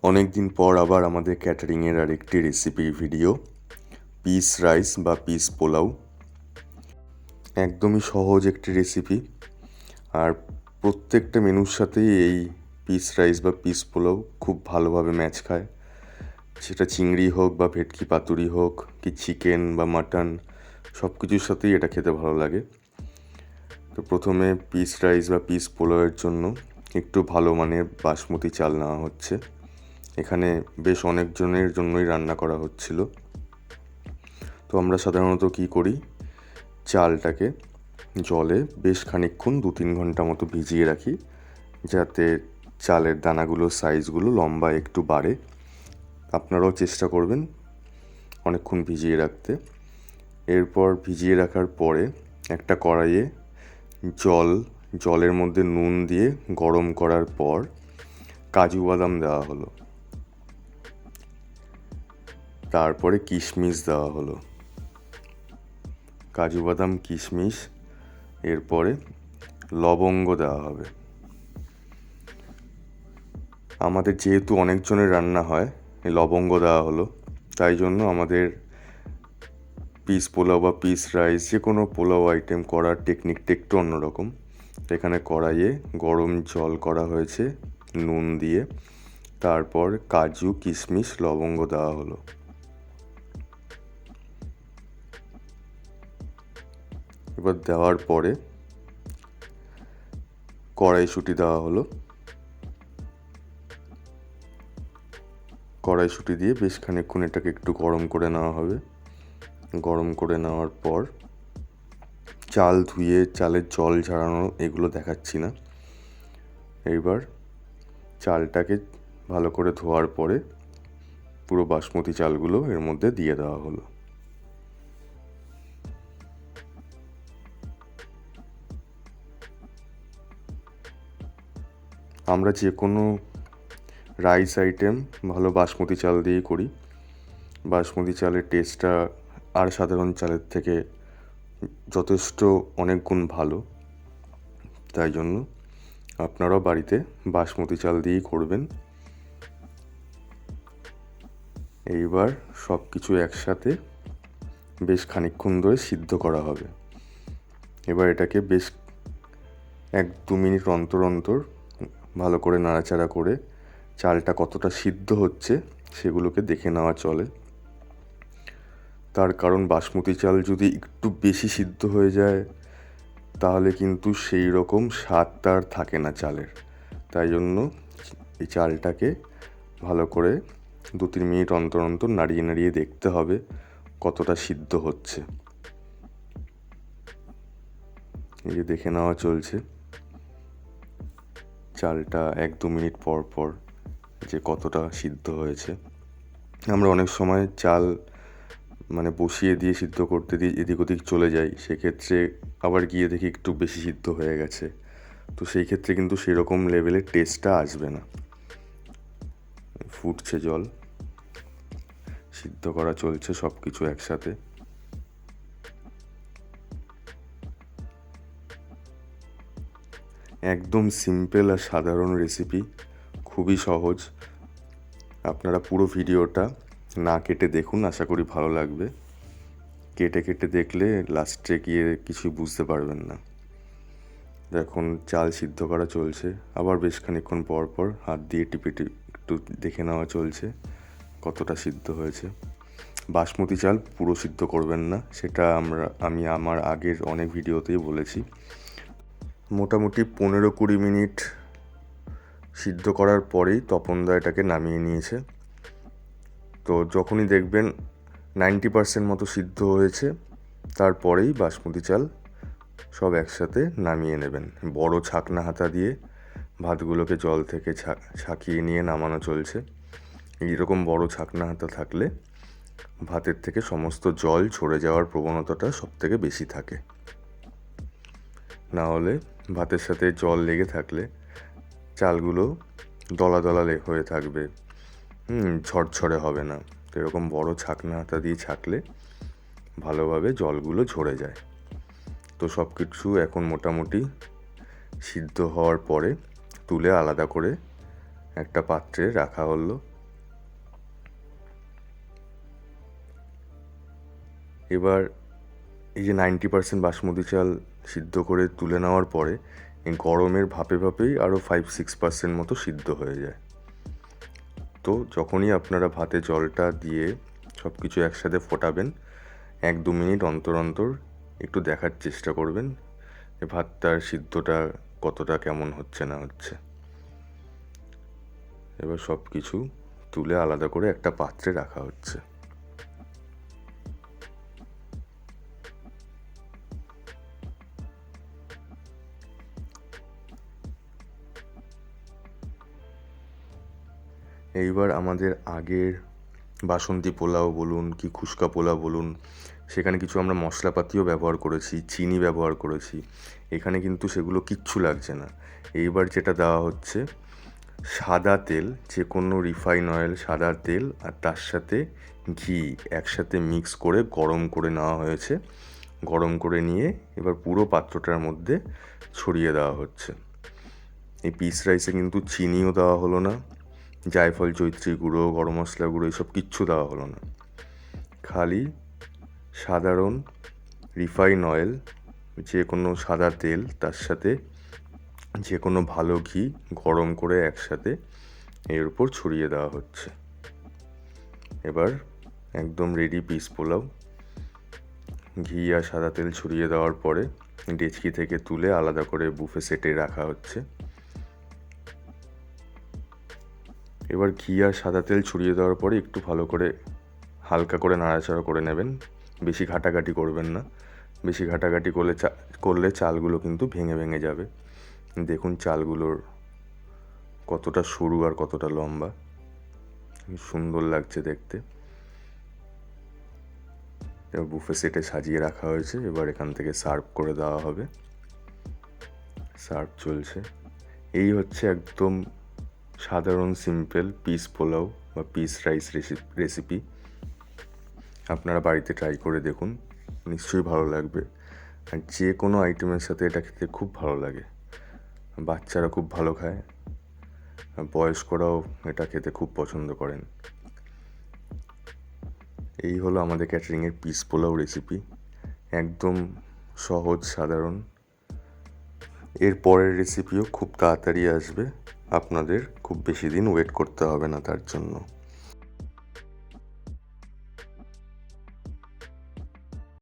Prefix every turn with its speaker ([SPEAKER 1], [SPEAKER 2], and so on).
[SPEAKER 1] অনেক দিন পর আবার আমাদের ক্যাটারিংয়ের আরেকটি রেসিপির ভিডিও, পিস রাইস বা পিস পোলাও। একদমই সহজ একটি রেসিপি, আর প্রত্যেকটা মেনুর সাথেই এই পিস রাইস বা পিস পোলাও খুব ভালোভাবে ম্যাচ খায়। সেটা চিংড়ি হোক বা ভেটকি পাতুরি হোক, কি চিকেন বা মাটন, সব কিছুর সাথেই এটা খেতে ভালো লাগে। তো প্রথমে পিস রাইস বা পিস পোলাওয়ের জন্য একটু ভালো মানের বাসমতি চাল নেওয়া হচ্ছে। এখানে বেশ অনেকজনের জন্যই রান্না করা হচ্ছিল। তো আমরা সাধারণত কী করি, চালটাকে জলে বেশ খানিকক্ষণ 2-3 ঘন্টা মতো ভিজিয়ে রাখি, যাতে চালের দানাগুলোর সাইজগুলো লম্বা একটু বাড়ে। আপনারাও চেষ্টা করবেন অনেকক্ষণ ভিজিয়ে রাখতে। এরপর ভিজিয়ে রাখার পরে একটা কড়াইয়ে জলের মধ্যে নুন দিয়ে গরম করার পর কাজু বাদাম দেওয়া হলো, তারপরে কিশমিশ দেওয়া হলো, কাজু বাদাম কিশমিশ, এরপরে লবঙ্গ দেওয়া হবে। আমাদের যেহেতু অনেকজনের রান্না হয়, এই লবঙ্গ দেওয়া হলো, তাই জন্য আমাদের পিস পোলাও বা পিস রাইস যে কোনো পোলাও আইটেম করার টেকনিকটা একটু অন্যরকম। এখানে কড়াইয়ে গরম জল করা হয়েছে নুন দিয়ে, তারপর কাজু কিশমিশ লবঙ্গ দেওয়া হলো। এবার দেওয়ার পরে কড়াইশুঁটি দেওয়া হলো। কড়াইশুঁটি দিয়ে বেশ খানিকক্ষণ এটাকে একটু গরম করে নেওয়া হবে। গরম করে নেওয়ার পর চাল ধুয়ে চালের জল ঝরানো এগুলো দেখাচ্ছি না। এইবার চালটাকে ভালো করে ধোয়ার পরে পুরো বাসমতি চালগুলো এর মধ্যে দিয়ে দেওয়া হলো। আমরা যে কোনো রাইস আইটেম ভালো বাসমতি চাল দিয়েই করি। বাসমতি চালের টেস্টটা আর সাধারণ চালের থেকে যথেষ্ট অনেক গুণ ভালো, তাই জন্য আপনারাও বাড়িতে বাসমতি চাল দিয়েই করবেন। এইবার সব কিছু একসাথে বেশ খানিকক্ষণ ধরে সিদ্ধ করা হবে। এবার এটাকে বেশ 1-2 মিনিট অন্তর অন্তর ভালো করে নাড়াচাড়া করে চালটা কতটা সিদ্ধ হচ্ছে সেগুলোকে দেখে নেওয়া চলে। তার কারণ বাসমতি চাল যদি একটু বেশি সিদ্ধ হয়ে যায় তাহলে কিন্তু সেই রকম স্বাদটা আর থাকে না চালের। তাই জন্য এই চালটাকে ভালো করে 2-3 মিনিট অন্তর অন্তর নাড়িয়ে নাড়িয়ে দেখতে হবে কতটা সিদ্ধ হচ্ছে। এই যে দেখে নেওয়া চলছে চালটা 1-2 মিনিট পর পর যে কতটা সিদ্ধ হয়েছে। আমরা অনেক সময় চাল বসিয়ে দিয়ে সিদ্ধ করতে দিয়ে এদিক ওদিক চলে যাই, সেক্ষেত্রে আবার গিয়ে দেখি একটু বেশি সিদ্ধ হয়ে গেছে। তো সেই ক্ষেত্রে কিন্তু সেরকম লেভেলের টেস্টটা আসবে না। ফুটছে জল, সিদ্ধ করা চলছে সব কিছু একসাথে। একদম সিম্পল আর সাধারণ রেসিপি, খুবই সহজ। আপনারা পুরো ভিডিওটা না কেটে দেখুন, আশা করি ভালো লাগবে। কেটে কেটে দেখলে লাস্টে গিয়ে কিছুই বুঝতে পারবেন না। এখন চাল সিদ্ধ করা চলছে, আবার বেশ খানিকক্ষণ পর পর হাত দিয়ে টিপে একটু দেখে নেওয়া চলছে কতটা সিদ্ধ হয়েছে। বাসমতি চাল পুরো সিদ্ধ করবেন না, সেটা আমি আমার আগের অনেক ভিডিওতেই বলেছি। মোটামুটি 15-20 মিনিট সিদ্ধ করার পরেই তপনদা এটাকে নামিয়ে নিয়েছে। তো যখনই দেখবেন 90% মতো সিদ্ধ হয়েছে, তারপরেই বাসমতি চাল সব একসাথে নামিয়ে নেবেন। বড় ছাকনা হাতা দিয়ে ভাতগুলোকে জল থেকে ছাকিয়ে নিয়ে নামানো চলছে। এইরকম বড় ছাকনা হাতা থাকলে ভাতের থেকে সমস্ত জল ঝরে যাওয়ার প্রবণতাটা সব থেকে বেশি থাকে। না হলে ভাতের সাথে জল লেগে থাকলে চালগুলো দলা দলা হয়ে থাকবে, ঝরঝরে হবে না। তো এরকম বড় ছাকনা হাতা দিয়ে ছাকলে ভালোভাবে জলগুলো ঝরে যায়। তো সব কিছু এখন মোটামুটি সিদ্ধ হওয়ার পরে তুলে আলাদা করে একটা পাত্রে রাখা হলো। এবার এই যে 90% বাসমতি চাল সিদ্ধ করে তুলে নেওয়ার পরে এই গরমের ভাপে ভাপেই আরও 5-6% মতো সিদ্ধ হয়ে যায়। তো যখনই আপনারা ভাতে জলটা দিয়ে সব কিছু একসাথে ফোটাবেন, 1-2 মিনিট অন্তর অন্তর একটু দেখার চেষ্টা করবেন যে ভাতটার সিদ্ধটা কতটা কেমন হচ্ছে না হচ্ছে। এবার সব কিছু তুলে আলাদা করে একটা পাত্রে রাখা হচ্ছে। এইবার আমাদের আগের বাসন্তী পোলাও বলুন কি খুস্কা পোলাও বলুন, সেখানে কিছু আমরা মশলাপাতিও ব্যবহার করেছি, চিনি ব্যবহার করেছি। এখানে কিন্তু সেগুলো কিচ্ছু লাগছে না। এইবার যেটা দেওয়া হচ্ছে সাদা তেল, যে কোনো রিফাইন অয়েল, সাদা তেল আর তার সাথে ঘি একসাথে মিক্স করে গরম করে নেওয়া হয়েছে। গরম করে নিয়ে এবার পুরো পাত্রটার মধ্যে ছড়িয়ে দেওয়া হচ্ছে। এই পিস রাইসে কিন্তু চিনিও দেওয়া হলো না, জায়ফল জয়িত্রী গুঁড়ো, গরম মশলা গুঁড়ো এসব কিচ্ছু দেওয়া হলো না। খালি সাধারণ রিফাইন অয়েল, যে কোনো সাদা তেল, তার সাথে যে কোনো ভালো ঘি গরম করে একসাথে এর উপর ছড়িয়ে দেওয়া হচ্ছে। এবার একদম রেডি পিস পোলাও। ঘি আর সাদা তেল ছড়িয়ে দেওয়ার পরে ডেচকি থেকে তুলে আলাদা করে বুফে সেটে রাখা হচ্ছে। এবার ঘি আর সাদা তেল ছড়িয়ে দেওয়ার পরে একটু ভালো করে হালকা করে নাড়াচাড়া করে নেবেন, বেশি ঘাটাঘাটি করবেন না। বেশি ঘাটাঘাটি করলে চালগুলো কিন্তু ভেঙে ভেঙে যাবে। দেখুন চালগুলোর কতটা সরু আর কতটা লম্বা, সুন্দর লাগছে দেখতে। এবার বুফে সেটে সাজিয়ে রাখা হয়েছে, এবার এখান থেকে সার্ভ করে দেওয়া হবে। সার্ভ চলছে। এই হচ্ছে একদম সাধারণ সিম্পল পিস পোলাও বা পিস রাইস রেসিপি। আপনারা বাড়িতে ট্রাই করে দেখুন, নিশ্চয়ই ভালো লাগবে। আর যে কোনো আইটেমের সাথে এটা খেতে খুব ভালো লাগে। বাচ্চারা খুব ভালো খায়, বয়স্করাও এটা খেতে খুব পছন্দ করেন। এই হলো আমাদের ক্যাটারিংয়ের পিস পোলাও রেসিপি, একদম সহজ সাধারণ। এর পরের রেসিপিও খুব তাড়াতাড়ি আসবে, আপনাদের খুব বেশি দিন ওয়েট করতে হবে না তার জন্য।